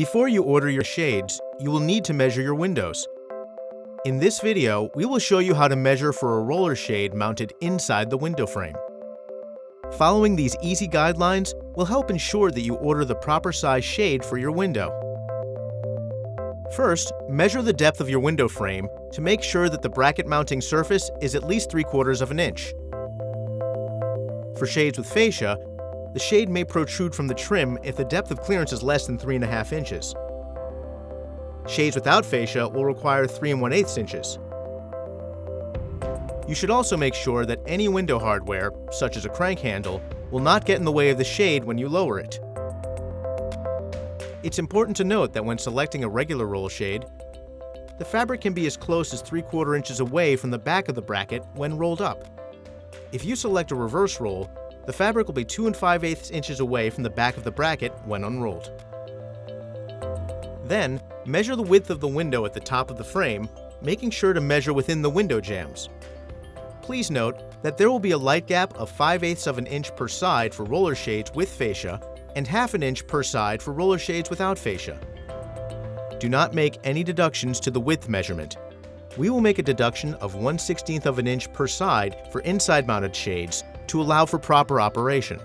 Before you order your shades, you will need to measure your windows. In this video, we will show you how to measure for a roller shade mounted inside the window frame. Following these easy guidelines will help ensure that you order the proper size shade for your window. First, measure the depth of your window frame to make sure that the bracket mounting surface is at least 3/4 of an inch. For shades with fascia, the shade may protrude from the trim if the depth of clearance is less than 3.5 inches. Shades without fascia will require 3 1/8 inches. You should also make sure that any window hardware, such as a crank handle, will not get in the way of the shade when you lower it. It's important to note that when selecting a regular roll shade, the fabric can be as close as 3/4 inches away from the back of the bracket when rolled up. If you select a reverse roll, the fabric will be 2 5/8 inches away from the back of the bracket when unrolled. Then, measure the width of the window at the top of the frame, making sure to measure within the window jambs. Please note that there will be a light gap of 5/8 of an inch per side for roller shades with fascia and 1/2 inch per side for roller shades without fascia. Do not make any deductions to the width measurement. We will make a deduction of 1/16 of an inch per side for inside-mounted shades to allow for proper operation.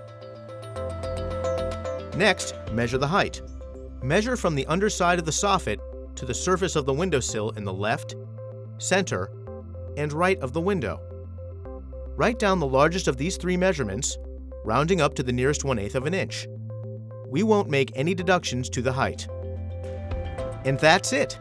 Next, measure the height. Measure from the underside of the soffit to the surface of the windowsill in the left, center, and right of the window. Write down the largest of these 3 measurements, rounding up to the nearest 1/8 of an inch. We won't make any deductions to the height. And that's it!